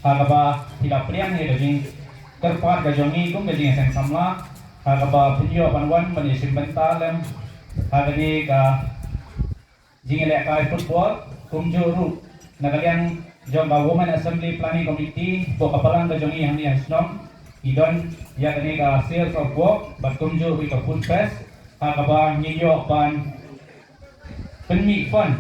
Hagaba tidak priang ni daging terpat gajongi kum daging yang samla hagaba video panwan menyusun bentalem hagani ka jingle kai football kum juru nagalian jong women assembly planning committee bo kapalang gajongi yang ni asnom idon ya gani ka sales of work bat kum juru ka food fest hagaba nyiyo pan penmi fund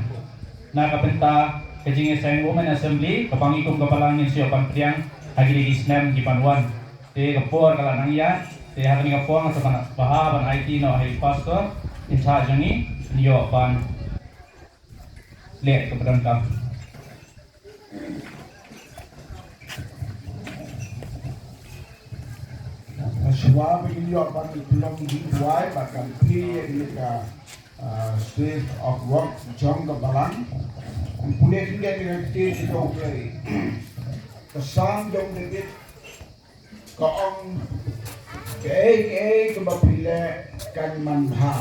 nakapenta kejing sang women assembly kapangikum kapalangin siya panpriang hagi di snam di panwan te kapor kala nang ya te hagi kapor sa kana bahaban IT no hay pastor in charge ni niyo pan le kepadang kam semua begini orang belum dibuat bahkan Plie ini ka state of work jong ke balang punya tinggal di state itu BalangUBlei kesan jong debit kaong ke Plie kan manha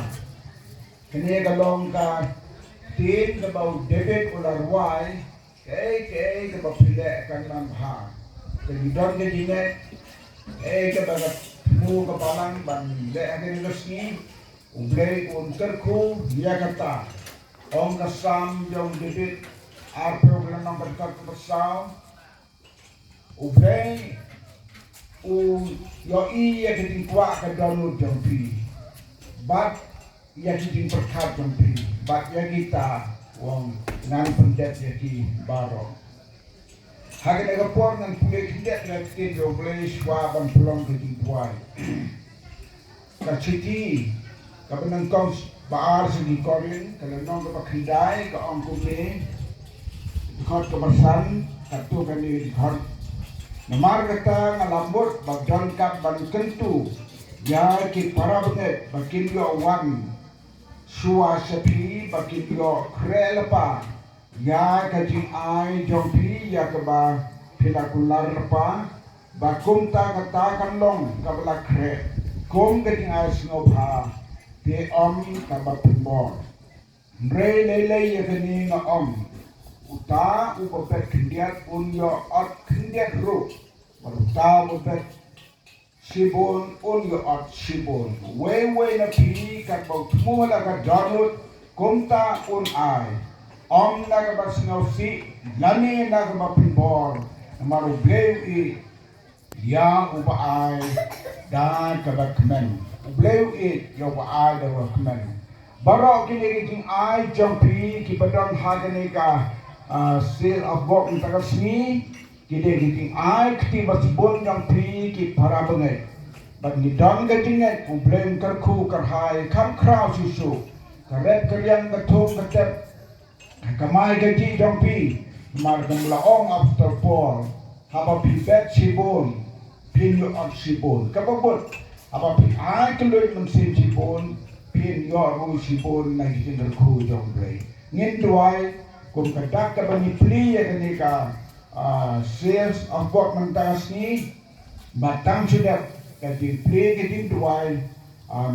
kini kalong ka tin ke bau debit ular wai ke Plie kan manha jadi don ke dine ke bagat mu ke balang ban le agen resmi UBlei untuk ku dia kata Om kasam jong debit ar program nomor 4 besar UBlei yo ya kiting kuat ke download jong pi bat ya kiting perkat jong pi bat ya kita wong nang pendet ya ki baro hage nego por nang punya kindet ya kiting UBlei swa ban pulang kiting kuat kaciti kabenang kau baar segi korin kalau nong ke pakidai ke angkum ni dikhot ke bersan satu kali dikhot namar kata ngalambut bagdan kap ban kentu ya ki para benet bakin yo wan suwa sepi bakin yo krelepa ya kajing ai jompi ya ke ba pilakular lepa bakum ta kata kanlong kabla kre kom kajing ai snobha te om kabar pembor rei lele ya kini nga om uta upapet kindiat un yo ot kindiat ru uta upapet sibun un yo ot sibun we na pi kat bau tmula kat donut kumta un ai om na kabar sinausi lani na kabar pembor namaru BalangUBlei ya upa ai dan kabar kemen BalangUBlei yo wa ai da recommend barok kini kiting ai jompi ki badang hagane ka sale of work in tagasni kide kiting ai kiti basibon jompi ki para bangai but ni dang kiting UBlei karku karhai kam kraw susu karep karyang katung katep kamai gaji jompi mar gamla ong after fall haba pibet sibon pin yo of sibon kababot apa pin ai keluar mesin sibon pin yo ru sibon na gitin ku jong BalangUBlei ngin tuai kum kadak ka bani Plie ya kini ka sales of work mentas ni batang sudah kaji Plie gitin tuai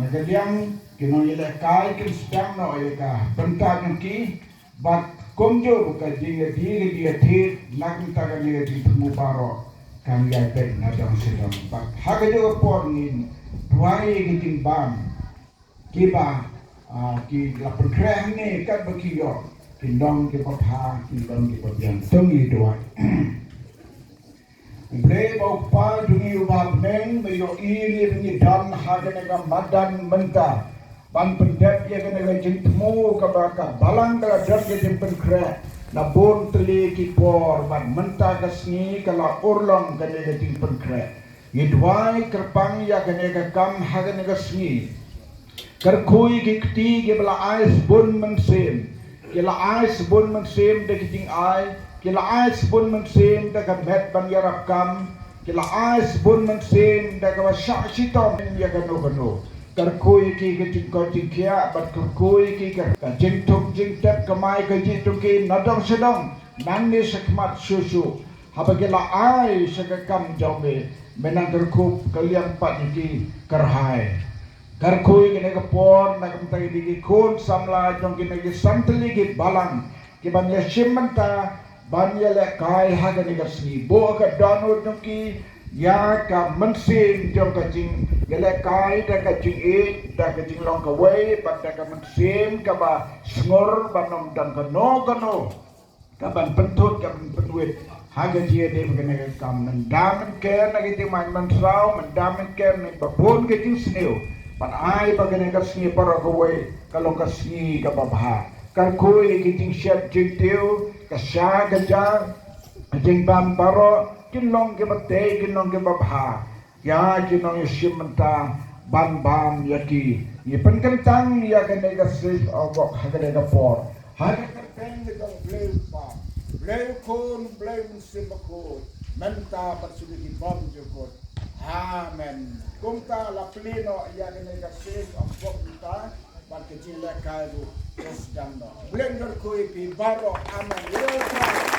nagaliang kino yela kai kin spam no ka benta ki bat komjo ka dinga dia thir nagta ka ni di mu baro kan ya pet na dong sedang bat haga jo por ngin tuai giting bam kiba ki lapun kreh ni kat bakiyo kindong ki papha kindong ki pabian tongi tuai UBlei bau pa dungi ubab neng meyo ini ni dan hagane ka madan menta ban pendep ya kena gajin temu ka baka balang kala jar ke jempen kreh na bon teli ki por ban menta ka sni kala urlong kene gajin pen kreh Yidwai kerpang ya kene ka kam hagane ka sni kerkui ki kti ke bala ais bun mensem ke la ais bun mensem de kiting ai ke la ais bun mensem de ka met ban yarap kam ke la ais bun mensem de ka syak sitom ya kano kano kerkui ki kiting ko tingkia bat kerkui ki ka jing tuk jing tep kamai ka ji tuki nadong sedong nang ni sakmat susu haba ke la ai sakakam jombe menang kerkup kalian pat iki kerhai kerkui kene kapon na kamtai digi kun samla jong kene gi santli gi balang ki ban ya shimanta Banya le kai haga ni kasni bo ka download nuki ya ka mensin jom ka jing le kai da ka jing e da ka jing long ka wei ba da ka mensin ka ba snor ba nom dan ka no ka ban pentut ka ban penwit haga dia de ka ne ka mendam ke na ki ti man man sao mendam ke ni ba bon ke jing sneu pan ai ba ka ne ka sni para ka wei ka long ka sni ka ba ba kan koi ki jing shet jing teu kasya gaja jing bam baro kinong ke bate kinong ke babha ya kinong yesim menta ban bam yaki ye penkentang ya kene ga sif ogok hagade ga por hagade pen ga bleu pa bleu kon bleu musim ko menta pasudi di bom joko amen kumta la pleno ya kene ga sif ogok menta ban kecil la kairu yes dando blender ko ipi baro amen